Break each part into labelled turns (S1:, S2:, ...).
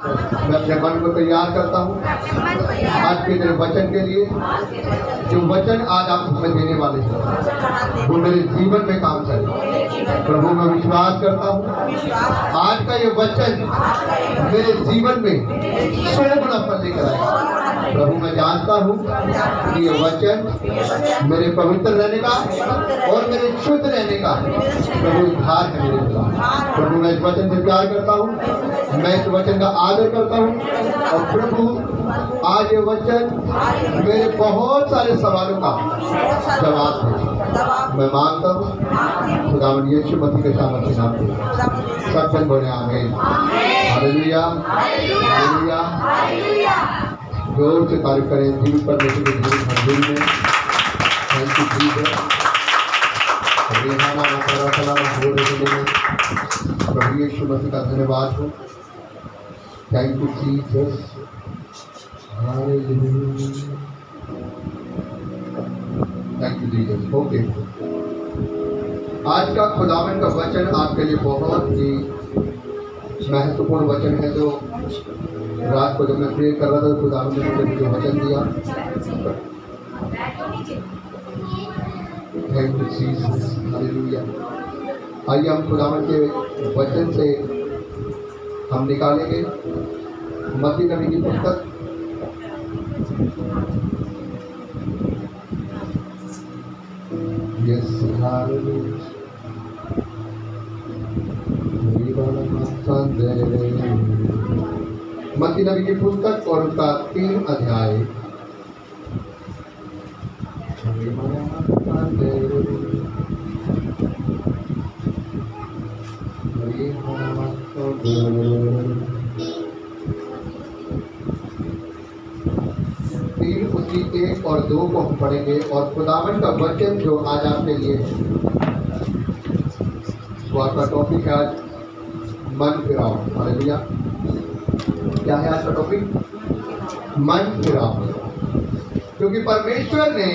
S1: मैं अपने मन को तैयार करता हूँ आज के तेरे वचन के लिए। जो वचन आज आप हमें देने वाले हैं वो मेरे जीवन में काम करे। प्रभु मैं विश्वास करता हूँ आज का ये वचन मेरे जीवन में 100 गुना फल लेकर आएगा। प्रभु मैं जानता हूँ कि ये वचन मेरे पवित्र रहने का और मेरे शुद्ध रहने का प्रभु उद्धार है मेरे लिए। प्रभु मैं इस वचन से प्यार करता हूँ, मैं इस वचन का आदर करता हूँ और प्रभु आज ये वचन मेरे बहुत सारे सवालों का जवाब है। मैं मांगता हूँ खुदावंद यीशु मसीह के सामर्थ्य नाम से सब जन बोले आमीन। Hallelujah hallelujah. जोर से तारीफ करें जीवित परमेश्वर के जीवित मंदिर में। Thank you Jesus. प्रभु यीशु मसीह का धन्यवाद हो। Thank you Jesus. Thank you Jesus. Okay, आज का खुदावन का वचन आपके लिए बहुत ही महत्वपूर्ण वचन है। जो रात को जब मैं प्रे कर रहा था तो खुदावन ने मुझे जो वचन दिया, थैंक यू जीसस। हालेलुया। आइए हम खुदावन के वचन से हम निकालेंगे मत्ती नबी की पुस्तक मत्ती नबी की पुस्तक और उसका 3 अध्याय। उसकी 1 और 2 को हम पढ़ेंगे और खुदावन का वचन जो आज आपके लिए वो आपका टॉपिक है आज मन फिराओ। हालेलुया। क्या है आज का टॉपिक? मन फिराओ। क्योंकि परमेश्वर ने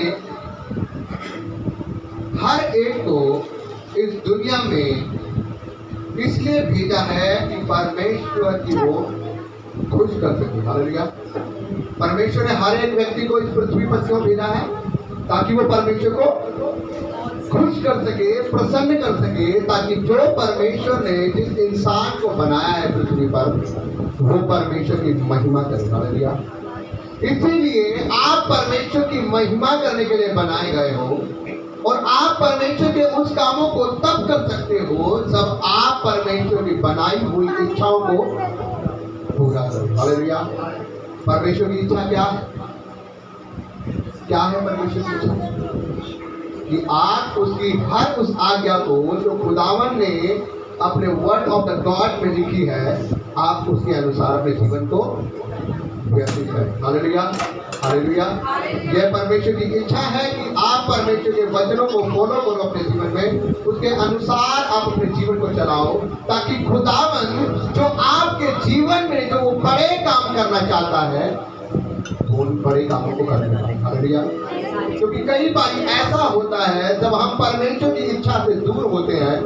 S1: हर एक को इस दुनिया में इसलिए भेजा है कि परमेश्वर की वो खुश कर सके। हालेलुया। परमेश्वर ने हर एक व्यक्ति को इस पृथ्वी पर क्यों भेजा है? ताकि वो परमेश्वर को खुश कर सके, प्रसन्न कर सके, ताकि जो परमेश्वर ने जिस इंसान को बनाया है पृथ्वी पर वो परमेश्वर की महिमा करे। हालेलुया। इसीलिए आप परमेश्वर की महिमा करने के लिए बनाए गए हो और आप परमेश्वर के उस कामों को तब कर सकते हो जब आप परमेश्वर की बनाई हुई इच्छाओं को पूरा करो। हालेलुया। परमेश्वर की इच्छा क्या है? क्या है परमेश्वर की इच्छा? कि आप उसकी हर उस आज्ञा को जो खुदावन ने अपने वर्ड ऑफ द गॉड में लिखी है आप उसके अनुसार अपने जीवन को व्यतीत करें। Hallelujah hallelujah. यह परमेश्वर की इच्छा है कि आप परमेश्वर के वचनों को फॉलो करो अपने जीवन में, उसके अनुसार आप अपने जीवन को चलाओ, ताकि खुदावन जो आपके जीवन में जो वो बड़े काम करना चाहता है उन बड़े कामों को करने लगे। हालेलुया। क्योंकि कई बार ऐसा होता है जब हम परमेश्वर की इच्छा से दूर होते हैं,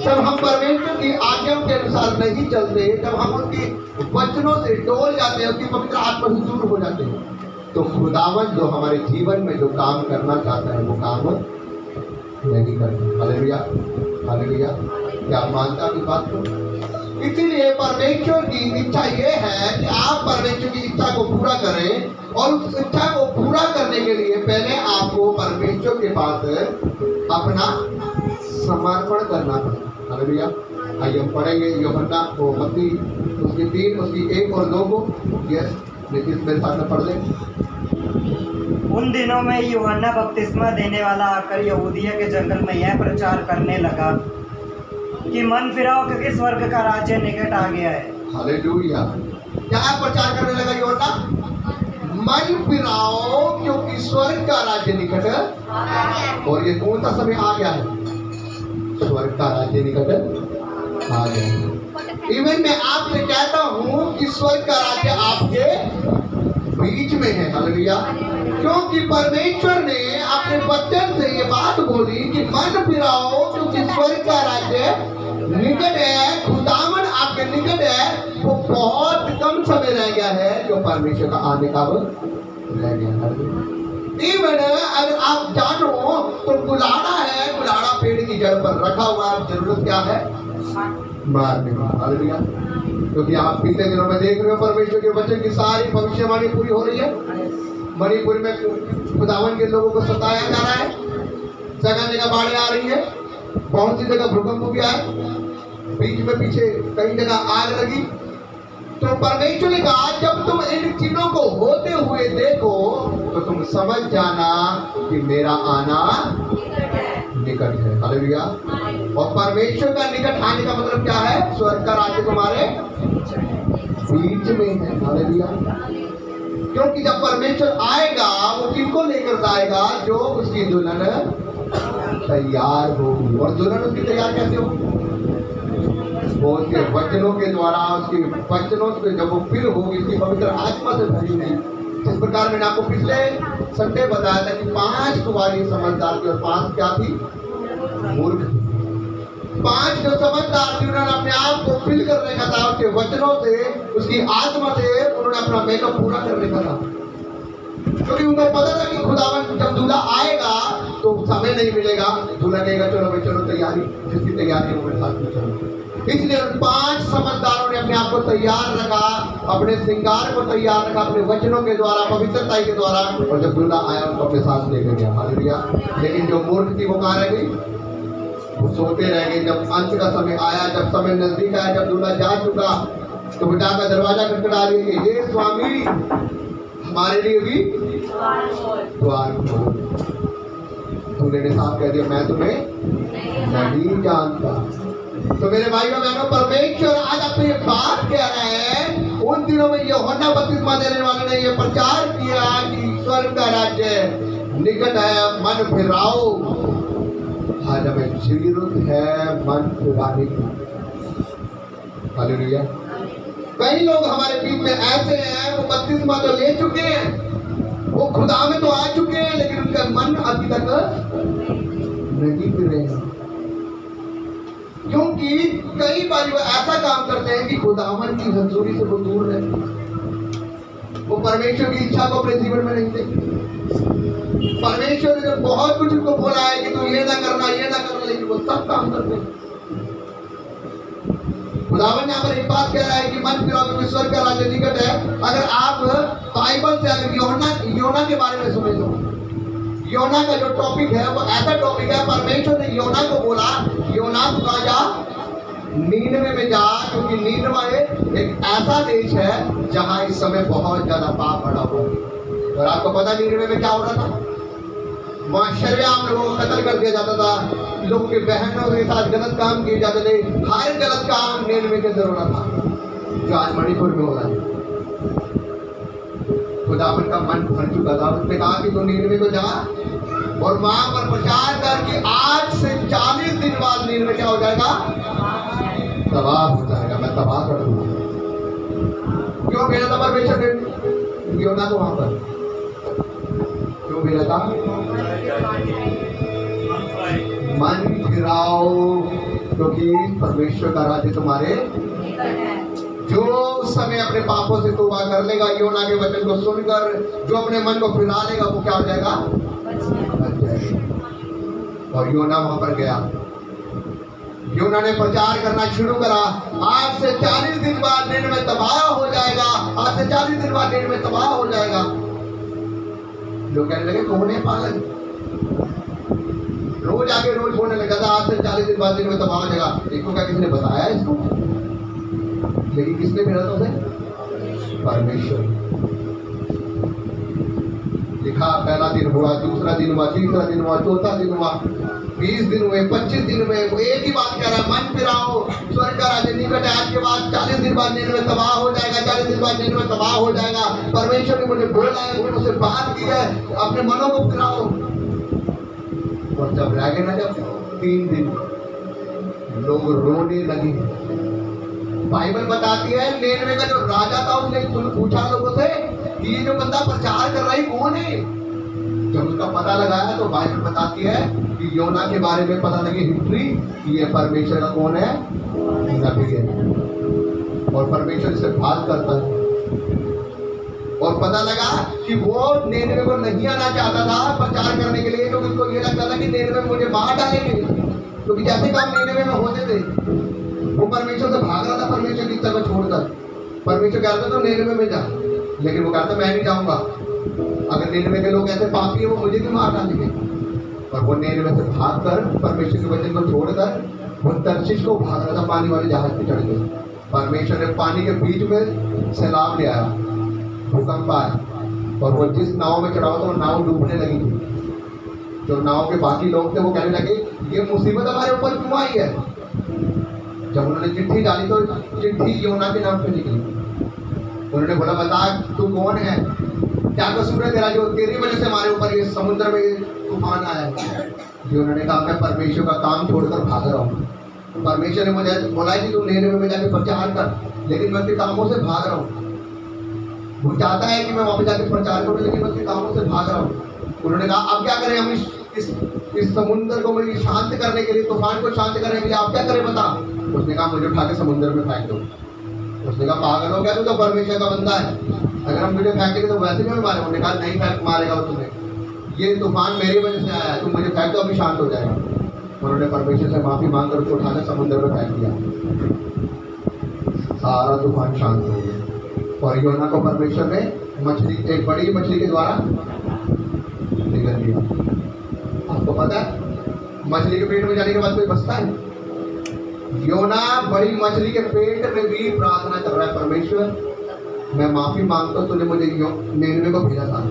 S1: जब हम परमेश्वर की आज्ञाओं के अनुसार नहीं चलते, जब हम उनके वचनों से डोल जाते हैं, उसकी पवित्र आत्मा से दूर हो जाते हैं, तो खुदावन जो हमारे जीवन में जो काम करना चाहता है वो काम नहीं करता। Hallelujah hallelujah. क्या आप मानते हैं आपकी बात को? इसीलिए परमेश्वर की इच्छा ये है कि आप परमेश्वर की इच्छा को पूरा करें और उस इच्छा को पूरा करने के लिए पहले आपको परमेश्वर के पास अपना समर्पण करना पड़ेगा। हालेलुया। आइए हम पढ़ेंगे यूहन्ना को मत्ती उसकी 3 उसकी 1 और 2 को। यस, लेकिन मेरे साथ में पढ़ लें।
S2: उन दिनों में यूहन्ना बपतिस्मा देने वाला आकर यहूदिया के जंगल में यह प्रचार करने लगा कि मन फिराओ क्योंकि स्वर्ग का राज्य निकट आ गया है।
S1: हालेलुया। क्या प्रचार करने लगा यूहन्ना? मन फिराओ क्योंकि स्वर्ग का राज्य निकट है। और ये कौन सा समय आ गया है? स्वर्ग का राज्य निकट आ गया। इवन मैं आपसे कहता हूँ कि स्वर्ग का राज्य आपके बीच में है। हालेलुया। क्योंकि परमेश्वर ने अपने वचन से ये बात बोली कि मन फिराओ क्योंकि स्वर्ग का राज्य निकट है। खुदावन आपके के निकट है, वो बहुत कम समय रह गया है जो परमेश्वर का आने का वो रह गया। इवन अगर आप जानो तो कुल्हाड़ा है, कुल्हाड़ा पेड़ की जड़ पर रखा हुआ है, जरूरत क्या है? मारने का। हालेलुया। क्योंकि आप पिछले दिनों में देख रहे हो परमेश्वर के वचन की सारी भविष्यवाणी पूरी हो रही है। मणिपुर में खुदावन के लोगों को सताया जा रहा है, जगह जगह बाढ़ें आ रही है, बहुत सी जगह भूकंप भी आए, बीच में पीछे कई जगह आग लगी। तो परमेश्वर ने कहा जब तुम इन चीजों को होते हुए देखो तो तुम समझ जाना कि मेरा आना निकट है। हालेलुया। और परमेश्वर का निकट आने का मतलब क्या है? स्वर्ग का राज्य तुम्हारे बीच में है। हालेलुया। क्योंकि जब परमेश्वर आएगा वो किनको लेकर आएगा? जो उसकी दुल्हन तैयार होगी। और दुल्हन उसकी तैयार कैसे होगी? वो उसके वचनों के द्वारा, उसके वचनों से जब वो फिर होगी उसकी पवित्र आत्मा से भरी हुई। इस प्रकार मैंने आपको पिछले संडे बताया था कि 5 कुंवारी समझदार थी और 5 क्या थी? मूर्ख। 5 जो समझदार थी उन्होंने अपने आप को फिल कर रखा था उसके वचनों से, उसकी आत्मा से उन्होंने अपना मेकअप पूरा कर रखा था। क्योंकि उनको पता था कि खुदावन जब दूल्हा आएगा तो समय नहीं मिलेगा। दूल्हा कहेगा चलो भाई चलो तैयारी, जिसकी तैयारी है मेरे साथ में चलो। इसलिए 5 समझदारों ने अपने आप को तैयार रखा, अपने श्रृंगार को तैयार रखा अपने वचनों के द्वारा, पवित्रता के द्वारा, और जब दूल्हा आया उनको अपने साथ लेकर गया। हालेलुया। लेकिन जो मूर्ख थी वो कहाँ रह गई? वो सोते रह गए। जब अंत का समय आया, जब समय नजदीक आया, जब दूल्हा जा चुका तो बेटा का दरवाजा खटखटा रही है, हे स्वामी हमारे लिए भी द्वार खोलो। दूल्हे ने साफ कह दिया मैं तुम्हें नहीं जानता। तो मेरे भाइयों बहनों, परमेश्वर आज अपनी बात कह रहे हैं। उन दिनों में यूहन्ना बपतिस्मा देने वाले ने यह प्रचार किया कि स्वर्ग का राज्य निकट है, मन फिराओ। आज हमें जरूरत है मन फिराने की। हालेलुया। कई लोग हमारे बीच में ऐसे हैं, वो बपतिस्मा तो ले चुके हैं, वो खुदा में तो आ चुके हैं, लेकिन उनका मन अभी तक नहीं फिर रहे हैं। क्योंकि कई बार वो ऐसा काम करते हैं कि खुदावन की हजूरी से वो दूर रहते, वो परमेश्वर की इच्छा को अपने जीवन में नहीं देखते। परमेश्वर ने जब बहुत कुछ उनको बोला है कि तू ये ना करना, ये ना करना, लेकिन वो सब काम करते हैं। खुदावन यहाँ पर एक बात कह रहा है कि मन फिराओ क्योंकि स्वर्ग का राज्य निकट है। अगर आप बाइबल से अगर योना के बारे में समझ लो, योना का जो टॉपिक है वो ऐसा टॉपिक है, परमेश्वर ने योना को बोला योना तू कहाँ जा? नीनवे में जा, क्योंकि नीनवा एक ऐसा देश है जहाँ इस समय बहुत ज्यादा पाप बढ़ा हुआ है। और आपको पता नीनवे में क्या हो रहा था? वहाँ शरेआम लोगों को कत्ल कर दिया जाता था, लोगों के बहनों के साथ गलत काम किए जाते थे। हर गलत काम नीनवे के अंदर हो रहा था, जो आज मणिपुर में हो रहा है। खुदावन का मन भर चुका था, उसने कहा कि तू नीनवे को जा और वहां पर प्रचार कर कि आज से 40 दिन बाद नीनवे क्या हो जाएगा? तबाह हो जाएगा, मैं तबाह कर दूंगा। क्यों भेजा था परमेश्वर ने योना को वहां पर? क्यों भेजा था? मन फिराओ क्योंकि परमेश्वर का राज्य तुम्हारे। जो उस समय अपने पापों से तौबा कर लेगा, योना के वचन को सुनकर जो अपने मन को फिरा लेगा, वो क्या हो जाएगा? बच जाएगा। और योना वहां पर गया, योना ने प्रचार करना शुरू करा। आज से 40 दिन बाद नीनवे तबाह हो जाएगा, आज से 40 दिन बाद नीनवे तबाह हो जाएगा। लोग कहने लगे कौन है पागल? रोज आके रोज बोलने लगा था आज से 40 दिन बाद नीनवे तबाह हो जाएगा। देखो क्या किसने बताया इसको? लेकिन किसने भेजा था उसे? परमेश्वर। लिखा पहला दिन हुआ, दूसरा दिन हुआ, तीसरा दिन हुआ, चौथा दिन हुआ, 20 दिन हुए, 25 दिन हुए। वो एक ही बात कह रहा है, मन फिराओ, स्वर्ग का राज्य निकट है। आज के बाद 40 दिन बाद नीनवे तबाह हो जाएगा, 40 दिन बाद नीनवे तबाह हो जाएगा। परमेश्वर ने मुझे बोला है, मुझे मुझसे बात की है, अपने मनों को फिराओ। और जब रह गए ना, जब 3 दिन लोग रोने लगे। बाइबल बताती है नीनवे का जो राजा था उसने पूछा लोगों से कि ये जो बंदा प्रचार कर रहा है कौन है? जब उसका पता लगाया तो बाइबल बताती है कि योना के बारे में पता लगी हिस्ट्री कि ये परमेश्वर का कौन है? नबी है। और परमेश्वर से बात करता है। और पता लगा कि वो नेनवे को नहीं आना चाहता था प्रचार करने के लिए, क्योंकि उसको ये लगता था कि नेनवे में मुझे मार डालेंगे, क्योंकि जैसे काम नेनवे में होते थे वो परमेश्वर से भाग रहा था, परमेश्वर की इच्छा को छोड़कर। परमेश्वर कहता था तो नेनवे में जा, लेकिन वो कहता मैं नहीं जाऊंगा, अगर नेनवे के लोग ऐसे पापी है वो मुझे भी मार डालेंगे। और वो नेनवे से भागकर परमेश्वर के वचन को छोड़कर वो तर्शीश को भाग रहा था, पानी वाले जहाज पे चढ़ गए। परमेश्वर ने पानी के बीच में सैलाब ले आया, भूकंप आया, और वो जिस नाव में चढ़ा हुआ था वो नाव डूबने लगी थी। जो नाव के बाकी लोग थे वो कहने लगे ये मुसीबत हमारे ऊपर क्यों आई है। जब उन्होंने चिट्ठी डाली तो चिट्ठी योना के नाम पे निकली। उन्होंने बोला बता तू कौन है, क्या कसूर है तेरा जो तेरी वजह से हमारे ऊपर ये समुद्र में तूफान आया है। उन्होंने कहा मैं परमेश्वर का काम छोड़कर भाग रहा हूँ। परमेश्वर ने मुझे बोला कि तू नेनवे में जाके प्रचार कर, लेकिन मैं अपने कामों से भाग रहा हूँ। वो चाहता है कि मैं वहाँ पे जाके प्रचार करूँ, लेकिन मैं अपने कामों से भाग रहा हूँ। उन्होंने कहा अब क्या करें हम इस समुद्र को मेरी शांत करने के लिए, तूफान को शांत करने के लिए आप क्या करें बता। उसने कहा मुझे उठा के समुद्र में फेंक दो। उसने कहा पागल हो गया तू, तो परमेश्वर का बंदा है, अगर हम तुझे फेंकेंगे तो वैसे भी हमें मारे। उन्होंने कहा नहीं फेंक मारेगा वो तुम्हें, ये तूफान मेरी वजह से आया है, तुम मुझे फेंक दो अभी शांत हो जाएगा। उन्होंने परमेश्वर से माफी मांगकर उसको उठाकर समुद्र में फेंक दिया, सारा तूफान शांत हो गया। और योना को परमेश्वर ने मछली, एक बड़ी मछली के द्वारा निगल दिया। आपको पता है मछली के पेट में जाने के बाद कोई बचता है? योना बड़ी मछली के पेट में भी प्रार्थना कर रहा है, परमेश्वर मैं माफी मांगता हूँ, तूने मुझे नेनवे को भेजा था,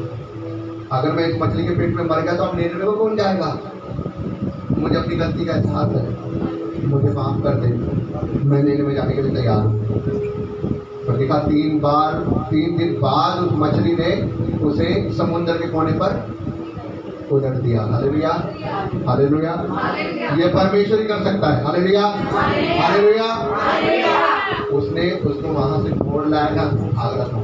S1: अगर मैं इस मछली के पेट में मर गया तो अब नेनवे को कौन जाएगा। मुझे अपनी गलती का एहसास है, मुझे माफ कर दे, मैं नेनवे जाने के लिए तैयार हूँ। तो देखा 3 दिन बाद उस मछली ने उसे समुद्र के कोने पर उलट दिया। Hallelujah, hallelujah. ये परमेश्वर ही कर सकता है। Hallelujah, hallelujah. उसने उसको वहां से छोड़ लाया, भाग रहा था।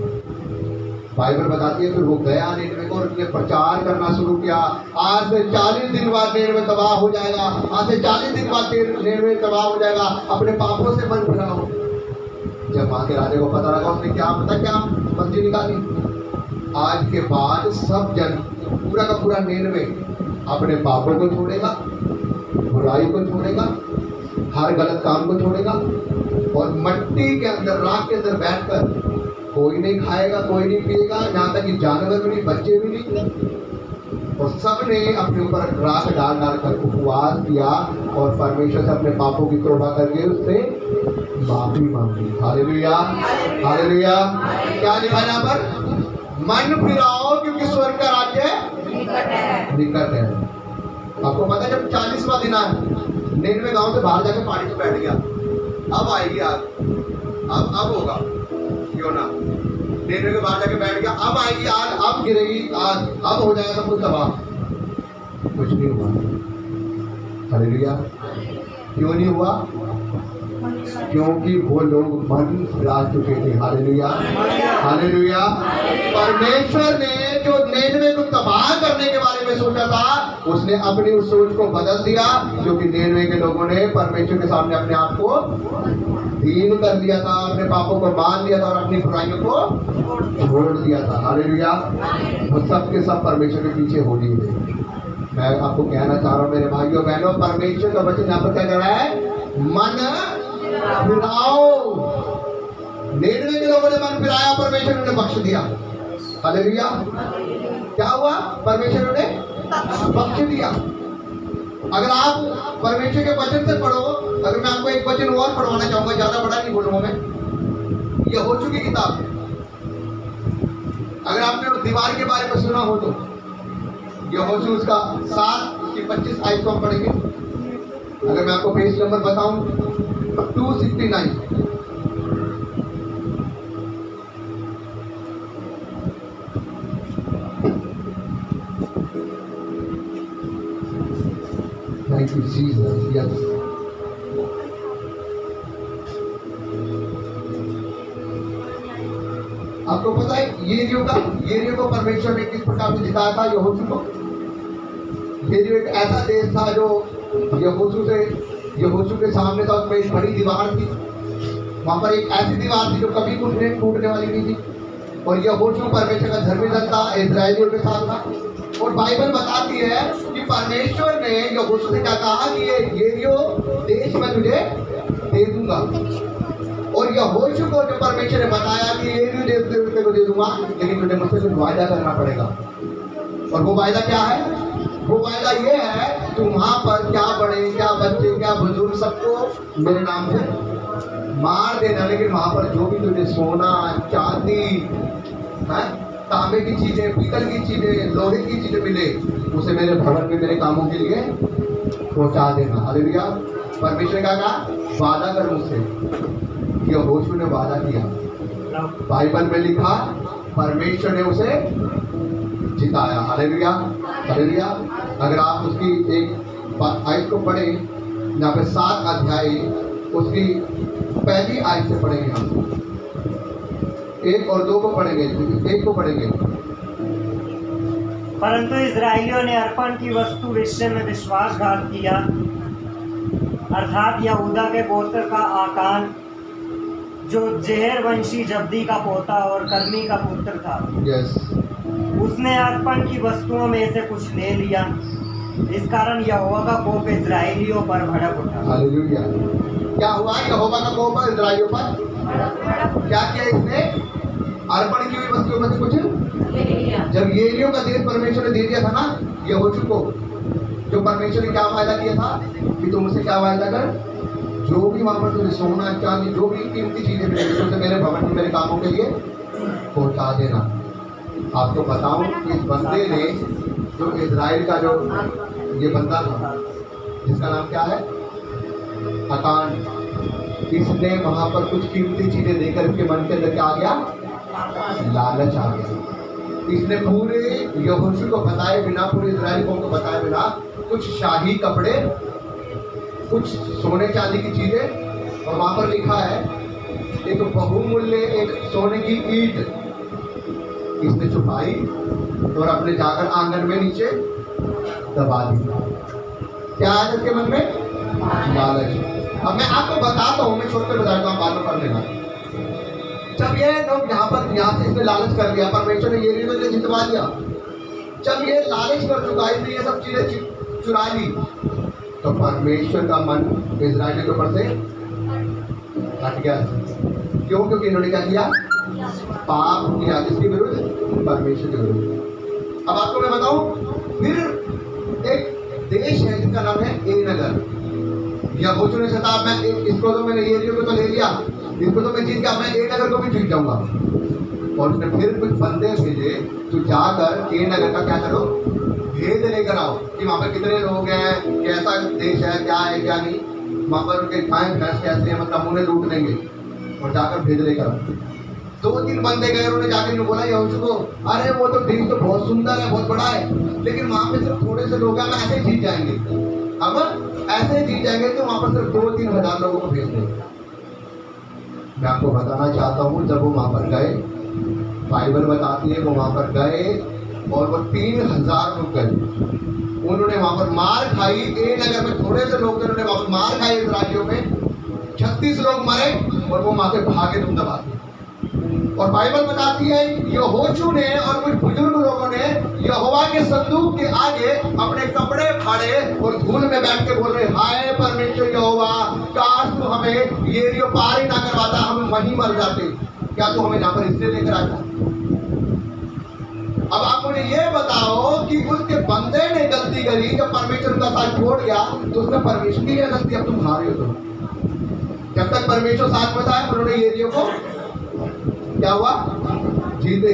S1: बाइबल बताती है फिर वो गया नेनवे को और उसने प्रचार करना शुरू किया। आज से 40 दिन बाद नेनवे तबाह हो जाएगा, आज से 40 दिन बाद नेनवे तबाह हो जाएगा, अपने पापों से मन फिराओ। जब वहां के राजा को पता लगा, उसने क्या मर्जी निकाली, आज के बाद सब जन पूरा का पूरा नेनवे अपने पापों को छोड़ेगा, बुराई को छोड़ेगा, हर गलत काम को छोड़ेगा, और मिट्टी के अंदर, राख के अंदर बैठकर कोई नहीं खाएगा, कोई नहीं पिएगा, यहाँ तक कि जानवर भी नहीं, बच्चे भी नहीं। और सबने अपने ऊपर राख डाल डाल कर उपवास किया और परमेश्वर से अपने पापों की तौबा करके उससे माफी मांगी। Hallelujah, hallelujah. क्या लिखा है यहाँ पर? मन फिराओ क्योंकि स्वर्ग का राज्य निकट है। आपको पता है जब 40वां दिन आया, नेनवे गांव से बाहर जाके पानी में बैठ गया। अब आएगी आग, अब होगा योना, नेनवे के बाहर जाके बैठ गया, अब आएगी आग, अब गिरेगी आग, अब हो जाएगा सब कुछ तबाह। कुछ नहीं हुआ। हालेलुया। क्यों नहीं हुआ? क्योंकि वो लोग मन फिरा चुके थे। Hallelujah, hallelujah. परमेश्वर ने जो नेनवे को तबाह करने के बारे में सोचा था, उसने अपनी उस सोच को बदल दिया, क्योंकि नेनवे के लोगों ने परमेश्वर के सामने अपने आप को दीन कर दिया था, अपने पापों को मान लिया था और अपनी बुराइयों को छोड़ दिया था। हालेलुया। वो सब के सब परमेश्वर के पीछे हो लिए थे। मैं आपको कहना चाह रहा हूँ मेरे भाइयों बहनों, परमेश्वर का वचन यहाँ पर क्या कर रहा है? मन फिराओ। नेनवे के लोगों ने मन फिराया, परमेश्वर ने बख्श दिया। हालेलुया। क्या हुआ? परमेश्वर ने बख्श दिया। अगर आप परमेश्वर के वचन से पढ़ो, अगर मैं आपको एक वचन और पढ़वाना चाहूंगा, ज्यादा बड़ा नहीं बोलूंगा मैं, ये हो चुकी किताब है। अगर आपने दीवार के बारे में सुना हो तो ये हो चुकी उसका 7 की 25 आयत को हम पढ़ेंगे। अगर मैं आपको पेज नंबर बताऊं 269। Thank you, Jesus. Yes. आपको पता है यरीहो को परमेश्वर ने किस प्रकार से जिताया था? यहोशू को। यरीहो एक ऐसा देश था जो यहोशू के सामने था, उसमें एक बड़ी दीवार थी वहां पर एक ऐसी दीवार थी जो कभी कुछ नहीं टूटने वाली नहीं थी, और यहोशू परमेश्वर का धर्मी दल था, इजराइलियों के साथ था। और बाइबल बताती है कि परमेश्वर ने यहोशू से क्या कहा कि ये यरीहो देश मैं तुझे दे दूंगा। और यहोशू को जो परमेश्वर ने बताया कि यरीहो देश तेरे को दे दूंगा, लेकिन तुझे मुझसे कुछ वायदा करना पड़ेगा। और वो वायदा क्या है? वो वायदा ये है कि वहां पर क्या बड़े क्या बच्चे क्या बुजुर्ग सबको मेरे नाम से मार देना, लेकिन वहां पर जो भी तुझे सोना चांदी है, तांबे की चीजें, पीतल की चीजें, लोहे की चीजें मिले, उसे मेरे भवन में मेरे कामों के लिए पहुंचा देना। हालेलुया। परमेश्वर का कहा वादा कर मुझसे। यहोशू ने वादा किया, बाइबल में लिखा, परमेश्वर ने उसे जिताया। Hallelujah, hallelujah. अगर आप उसकी एक आयत को पढ़े, यहाँ पे 7 अध्याय उसकी पहली आयत से पढ़ेंगे हम, 1 और 2 को पढ़ेंगे, 1 को पढ़ेंगे।
S2: परंतु इजराइलियों ने अर्पण की वस्तु विषय में विश्वासघात किया, अर्थात यहूदा के गोत्र का आकान, जो जेहर वंशी जब्दी का पोता और कर्मी का पुत्र था।
S1: यस,
S2: उसने अर्पण की वस्तुओं में से कुछ ले लिया, इस कारण यहोवा का कोप इजराइलियों पर भड़क उठा।
S1: हालेलुया। क्या हुआ? यहोवा का कोप इजराइलियों पर क्या किया इसने? अर्पण की हुई वस्तुओं में से कुछ ले लिया। जब यरीहो का देश परमेश्वर ने दे दिया था ना यहोशू को, जो परमेश्वर ने क्या वायदा किया था कि तुम उसे क्या वायदा कर, जो भी वहां पर तुझे सोना चांदी जो भी कीमती चीजें मिलेगी उसे मेरे भवन में मेरे कामों के लिए पहुंचा देना। आपको बताऊं, इस बंदे ने, जो इजराइल का जो ये बंदा था जिसका नाम क्या है, अकान, इसने वहां पर कुछ कीमती चीजें देकर इसके मन के अंदर क्या आ गया? लालच आ गया। इसने पूरे यहोशू को बताए बिना, पूरे इजराइल को बताए बिना, कुछ शाही कपड़े, कुछ सोने चांदी की चीजें, और वहां पर लिखा है एक बहुमूल्य एक सोने की ईंट इसने छुपाई और अपने जाकर आंगन में नीचे दबा दी। क्या आया इसके मन में? लालच। अब मैं आपको बताता हूँ, मैं छोटे बताता हूँ, बाद में पढ़ लेना। जब ये लोग यहाँ से इसने लालच कर लिया, परमेश्वर ने यरीहो को जितवा दिया। जब ये लालच कर चुका, इसने ये सब चीजें चुरा ली, तो परमेश्वर का मन इजराइल के ऊपर से हट गया। क्यों? क्योंकि इन्होंने क्या किया? पाप किया। किसके विरुद्ध? परमेश्वर के विरुद्ध। अब आपको मैं बताऊं, फिर एक देश है जिसका नाम है ए नगर। यहोशू ने सोचा मैं इसको तो मैंने यरीहो को तो ले लिया, इसको तो मैं जीत गया, मैं ए नगर को भी जीत जाऊंगा। और उसने फिर कुछ बंदे भेजे, तो जाकर ए नगर का क्या करो, भेद लेकर आओ कि वहां पर कितने लोग हैं, कैसा देश है, क्या है क्या नहीं, वहां पर उनके गाय भैंस कैसे हैं, मतलब उन्हें लूट देंगे। और जाकर भेद लेकर आओ। 2-3 बंदे गए, उन्होंने जाकर बोला यहोशू को, अरे वो तो देश तो बहुत सुंदर है, बहुत बड़ा है, लेकिन वहां पे सिर्फ थोड़े से लोग हैं, हम ऐसे जीत जाएंगे। अब ऐसे जीत जाएंगे तो वहां पर सिर्फ 2-3 हजार लोगों को भेज देंगे। मैं आपको बताना चाहता हूँ, जब वो वहां पर गए, बाइबल बताती है वो वहां पर गए और वो 3000 लोग गए। उन्होंने वहां पर मार खाई। ए नगर में थोड़े से लोग थे, उन्होंने वहां पर मार खाई इजराइलियों में। 36 लोग मरे और वो वहां से भागे तुम दबा के। और बाइबल बताती है यहोशू ने और कुछ बुजुर्ग लोगों ने यहोवा के संदूक के आगे अपने कपड़े फाड़े और धूल में बैठ के बोल रहे, हाय परमेश्वर यहोवा, काश तू हमें यरीहो पार ही ना करवाता, हम वहीं मर जाते। क्या तू हमें यहाँ पर इसलिए लेकर आता? अब आप मुझे ये बताओ कि उसके बंदे ने गलती करी, जब परमेश्वर का साथ छोड़ गया तो उसने परमेश्वर की गलती, अब तुम हारे हो। तो जब तक परमेश्वर साथ में था, उन्होंने यरीहो को क्या हुआ? जीते।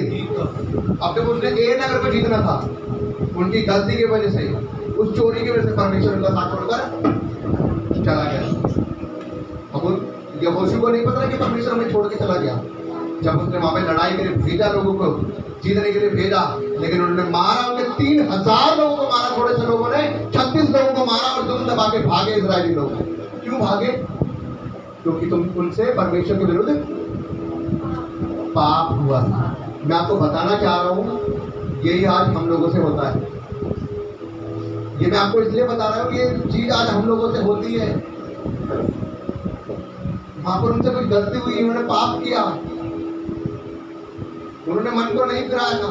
S1: अब जब उसने ए नगर को जीतना था, उनकी गलती की वजह से, उस चोरी की वजह से परमेश्वर उनका साथ छोड़कर चला गया। अब यहोशू को नहीं पता कि परमेश्वर हमें छोड़ के चला गया। जब उसने वहां पे लड़ाई के लिए भेजा, लोगों को जीतने के लिए भेजा, लेकिन उन्होंने मारा, उन्हें 3000 लोगों को मारा, थोड़े से लोगों ने 36 लोगों को मारा और दुम दबा के भागे इजरायली लोग। क्यों भागे? क्योंकि तुम उनसे परमेश्वर के विरुद्ध पाप हुआ था। मैं आपको बताना चाह रहा हूं, यही आज हम लोगों से होता है। ये मैं आपको इसलिए बता रहा हूं, ये चीज आज हम लोगों से होती है। वहां पर उनसे कुछ गलती हुई, उन्होंने पाप किया, उन्होंने मन को नहीं फिराया था।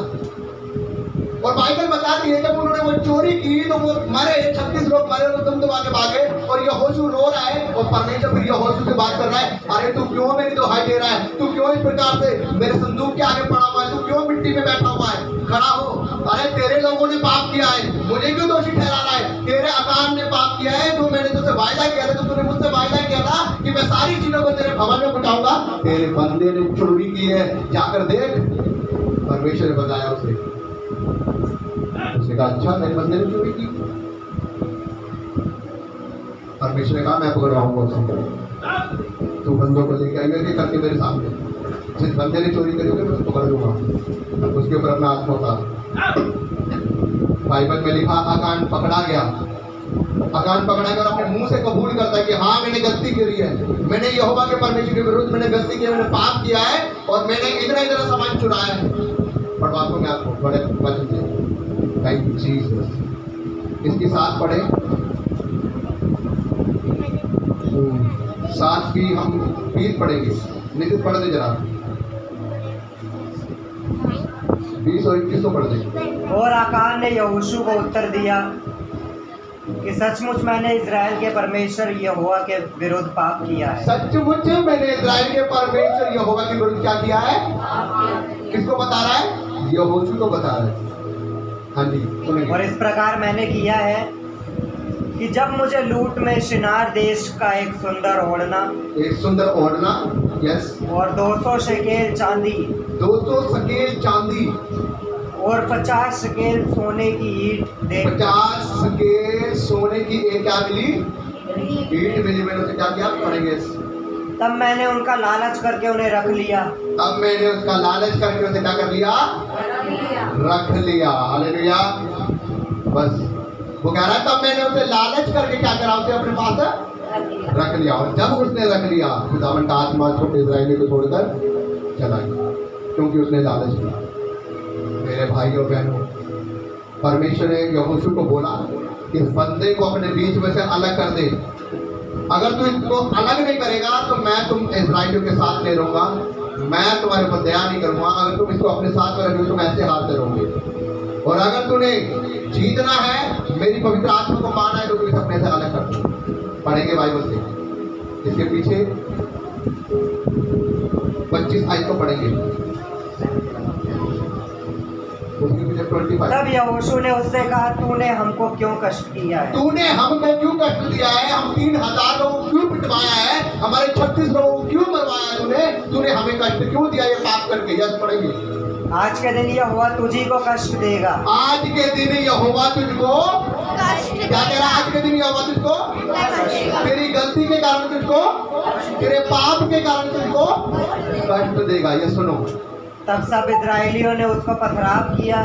S1: और बाइबल बताती है जब उन्होंने वो चोरी की तो वो मरे, 36 लोग मरे, तो तुम आगे भागे। और यहोशू रो रहा है और परमेश्वर फिर यहोशू से बात कर रहा है, अरे तू क्यों मेरी दुहाई दे रहा है, तू क्यों इस प्रकार से मेरे संदूक के आगे पड़ा हुआ है, तू क्यों मिट्टी में बैठा हुआ है, खड़ा हो। अरे तेरे लोगों ने पाप किया है, मुझे क्यों दोषी ठहरा रहा है, तेरे अकान ने पाप किया है, जो मैंने तुझसे वायदा किया था, तो तूने मुझसे वायदा किया था कि मैं सारी चीजों को तेरे भवन में पहुंचाऊंगा, तेरे बंदे ने चोरी की है, जाकर देख। परमेश्वर ने बताया उसने कहा, अच्छा मेरे बंदे ने चोरी की। परमेश्वर ने कहा, मैं पकड़वाऊंगा उसे, तू बंदों को लेकर आएगा करके मेरे सामने, जिस बंदे ने चोरी करी होगी मैं उसको पकड़ लूंगा, उसके ऊपर अपना हाथ उठा। बाइबल में लिखा अकान पकड़ा गया, अकान पकड़ा गया और अपने मुंह से कबूल करता है कि हाँ मैंने गलती करी है, मैंने यहोवा के परमेश्वर के विरुद्ध मैंने गलती की है, मैंने पाप किया है और मैंने इतना इतना सामान चुराया है। पढ़वाता हूँ मैं आपको बड़े वचन से, थैंक यू जीसस। इसकी साथ पढ़े, साथ भी हम 20 पढ़ेंगे, निश्चित पढ़ दे जरा, 20 और 21 तो पढ़ दे।
S2: और आकान ने यहोशू को उत्तर दिया कि सचमुच मैंने इज़राइल के परमेश्वर यहोवा के विरुद्ध पाप किया है।
S1: सचमुच मैंने इज़राइल के परमेश्वर यहोवा के विरुद्ध क्या किया है? किसको बता रहा है? यहोशू को बता रहा है। हाँ जी सुनिए।
S2: और इस प्रकार मैंने किया है कि जब मुझे लूट में शिनार देश का एक सुंदर ओढ़ना, यस, और 200 शकेल चांदी, 200 शकेल चांदी और 50 शकेल सोने की ईंट दे, 50 शकेल सोने की एक क्या मिली? ईंट मिली। मैंने उसे क्या किया? पढ़ेंगे। तब मैंने उनका लालच करके उन्हें रख लिया।
S1: तब मैंने उसका लालच करके उसे क्या कर लिया? रख लिया। हालेलुया। बस वो कह रहा है तब मैंने उसे लालच करके क्या करा? उसे अपने पास रख लिया। और जब उसने रख लिया, खुदावंद का आत्मा छोटे इस्राएली को छोड़कर चला गया, क्योंकि उसने लालच किया। मेरे भाइयों बहनों, परमेश्वर ने यहोशू को बोला इस बंदे को अपने बीच में से अलग कर दे। अगर तू इसको अलग नहीं करेगा तो मैं तुम इस्राएलियों के साथ नहीं रहूंगा, मैं तुम्हारे ऊपर दया नहीं करूंगा। अगर तुम इसको अपने साथ में रखोगे तो मैं ऐसे हारते रहोगे। और अगर तूने जीतना है, मेरी पवित्र आत्मा को पाना है, तो तू इसे अपने से अलग कर दो। पढ़ेंगे बाइबल से, इसके पीछे 25 आयत को पढ़ेंगे।
S2: तब यहोशू ने उससे कहा, तूने हमको क्यों कष्ट किया है?
S1: तूने हमको क्यों कष्ट दिया है? हम 3000 लोगों को क्यों पिटवाया है? हमारे 36 लोगों को क्यों मरवाया तूने हमें कष्ट क्यों दिया ये पाप करके? यस पढ़ेंगे।
S2: आज के दिन यहोवा तुझी को कष्ट देगा।
S1: आज के दिन यहोवा तुझको क्या कह रहा है? आज के दिन यहोवा तुझको तेरी गलती के कारण तुझको, तेरे पाप के कारण तुझको कष्ट देगा। ये सुनो।
S2: तब सब इस्राएलियों ने उसको पथराव किया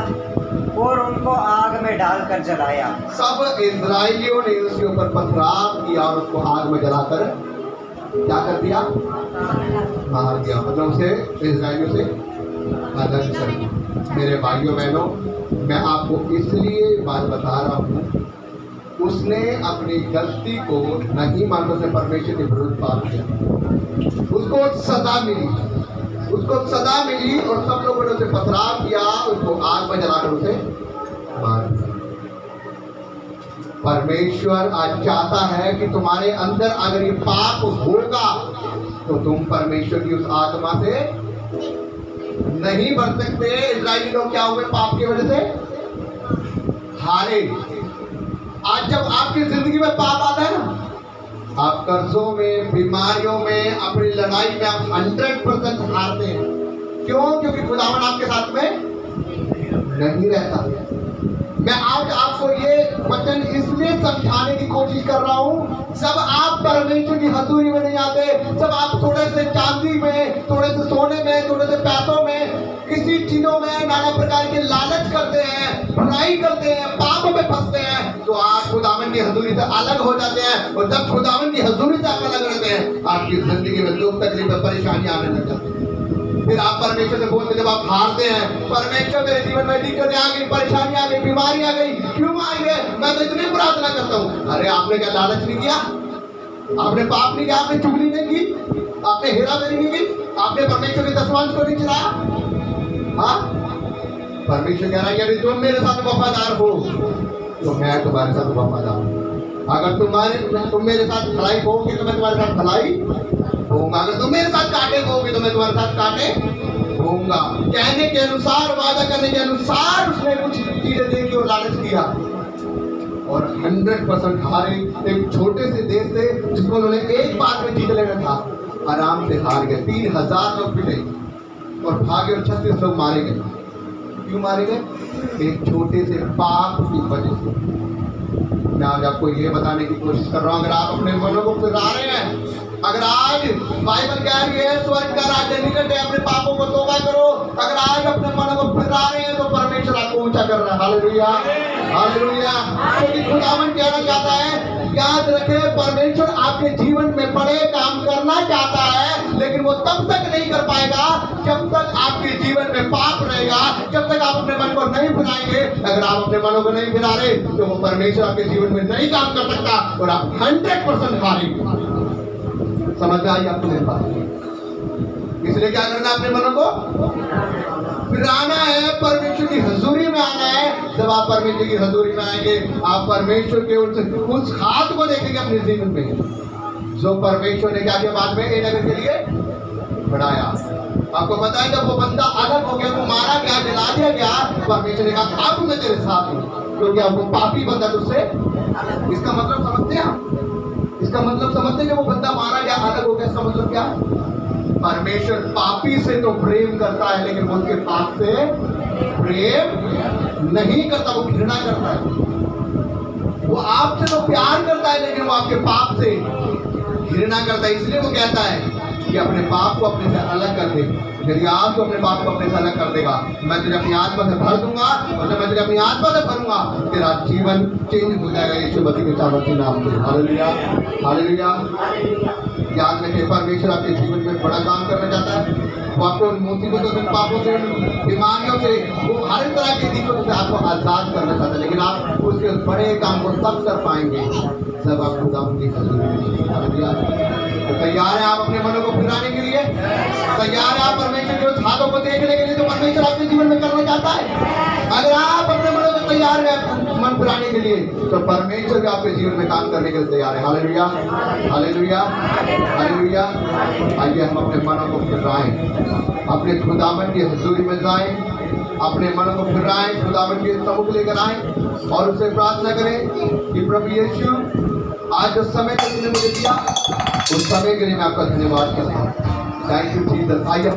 S2: और उनको आग में डालकर जलाया।
S1: सब इस्राएलियों ने उसके ऊपर पथराव किया और उसको आग में जलाकर क्या कर दिया? मार दिया। मतलब उसे इस्राएलियों से अलग कर दिया। मेरे भाइयों बहनों, मैं आपको इसलिए बात बता रहा हूँ, उसने अपनी गलती को नहीं मानने से परमेश्वर के विरुद्ध पाप किया, उसको सजा मिली, उसको सजा मिली और सब लोगों ने उसे पथराव किया, उसको आग में जलाकर उसे मार दिया। परमेश्वर आज चाहता है कि तुम्हारे अंदर अगर ये पाप होगा तो तुम परमेश्वर की उस आत्मा से नहीं बढ़ सकते। इस्राएली लोग क्या हुए? पाप की वजह से हारे। आज जब आपकी जिंदगी में पाप आता है ना, आप कर्जों में, बीमारियों में, अपनी लड़ाई में आप 100% हारते हैं। क्यों? क्योंकि खुदावन आपके साथ में नहीं रहता। मैं आज आपको ये वचन इसलिए समझाने की कोशिश कर रहा हूँ, जब आप परमेश्वर की हजूरी में नहीं आते, जब आप थोड़े से चांदी में, थोड़े से सोने में, थोड़े से पैसों में, किसी चीजों में नाना प्रकार के लालच करते हैं, बुराई करते हैं, पाप में फंसते हैं, तो आप खुदावन की हजूरी से अलग हो जाते हैं। और जब खुदावन की हजूरी से आप अलग रहते हैं, आपकी जिंदगी में दुख तकलीफ परेशानी आने लग जाती है। फिर आप परमेश्वर से बोलते, जब आप हारते हैं, परमेश्वर मेरे जीवन में दिक्कतें आ गई, परेशानी आ गई, बीमारी आ गई, क्यों आई है? मैं तो इतनी प्रार्थना करता हूँ। अरे आपने क्या लालच नहीं किया? आपने पाप नहीं किया? आपने चुगली नहीं की? आपने हेराफेरी नहीं की, आपने परमेश्वर के दसवांश को नहीं चलाया। हाँ, परमेश्वर कह रहा है यदि तुम मेरे साथ वफादार हो तो मैं तुम्हारे साथ वफादार हूँ। अगर तुम मेरे साथ भलाई होगी तो मैं तुम्हारे साथ भलाई होऊंगा, अगर तुम मेरे साथ काटे होगी तो मैं तुम्हारे साथ काटे होऊंगा। कहने के अनुसार, वादा करने के अनुसार उसने कुछ चीजें देखी और लालच किया और 100% हारे। एक छोटे से देश से जिसको उन्होंने एक बार में जीत लेना था, आराम से हार गए। 3000 लोग पिटे और भागे और 36 लोग मारे गए। क्यों मारे गए? एक छोटे से पाप की वजह से। मैं आज आपको ये बताने की कोशिश कर रहा हूँ, अगर आप अपने मनों को फिरा रहे हैं, अगर आज बाइबल कह रही है स्वर्ग का राज्य निकट है, अपने पापों को तौबा करो, अगर आज अपने मनों को फिरा रहे हैं तो परमेश्वर आपको ऊंचा कर रहा है। Hallelujah, hallelujah. क्योंकि खुदावन कहना चाहता है, याद रखें, परमेश्वर आपके जीवन में बड़े काम करना चाहता है, लेकिन वो तब तक नहीं कर पाएगा जब तक आपके जीवन में पाप रहेगा, जब तक आप अपने मन को नहीं फिराएंगे। अगर आप अपने मनों को नहीं फिरा रहे तो वो परमेश्वर आपके जीवन में नहीं काम कर सकता और आप 100% हारेंगे। समझ में आई आपको मेरी बात? इसलिए क्या करना है? अपने मनों को फिराना है, परमेश्वर की हजूरी में आना है। जब आप परमेश्वर की हजूरी में आएंगे, आप परमेश्वर के उस हाथ को देखेंगे अपने जीवन में जो परमेश्वर ने क्या किया बाद में ए नगर के लिए बढ़ाया। आपको पता है जब वो बंदा अलग हो गया, वो मारा गया, जला दिया गया, परमेश्वर ने कहा अब मैं तेरे साथ हूँ, क्योंकि अब वो पापी बंदा तुझसे। इसका मतलब समझते हैं आप? इसका मतलब समझते हैं कि वो बंदा मारा गया, अलग हो गया। इसका मतलब क्या? परमेश्वर पापी से तो प्रेम करता है, लेकिन वो उसके पाप से प्रेम नहीं करता, वो घृणा करता है। वो आपसे तो प्यार करता है, लेकिन वो आपके पाप से घृणा करता है। इसलिए वो कहता है कि अपने पाप को अपने से अलग कर दे। यदि आप तो अपने पाप को अपने से अलग कर देगा, मैं तुझे अपनी आत्मा से भर दूंगा, और जब मैं तुझे अपनी आत्मा से भरूंगा तेरा जीवन चेंज हो जाएगा। यीशु मसीह के सामर्थ्य नाम से। Hallelujah, hallelujah. याद रखिए, परमेश्वर आपके जीवन में बड़ा काम करना चाहता है। वो आपको उन मुसीबतों से, पापों से, बीमारियों से, वो हर तरह की दिक्कतों से आपको आजाद करना चाहता है, लेकिन आप उसके बड़े काम को तब कर पाएंगे जब आप खुदा की हजूरी। हालेलुया। तो तैयार है आप अपने मनों को फिराने के लिए? तैयार है आप परमेश्वर के उस हाथों को देखने के लिए जो परमेश्वर आपके जीवन में करना चाहता है? अगर आप अपने मनों को तैयार है मन फिराने के लिए, तो परमेश्वर भी आपके जीवन में काम करने के लिए तैयार है। Hallelujah, hallelujah, hallelujah. आइए हम अपने मनों को फिराएं, अपने खुदावन की हजूरी में जाएं, अपने मनों को फिराएं, खुदावन के सम्मुख लेकर आएं और उससे प्रार्थना करें कि प्रभु यीशु, आज जो समय को तुमने मुझे दिया, उस समय के लिए मैं आपका धन्यवाद करता हूँ। Thank you Jesus. आइए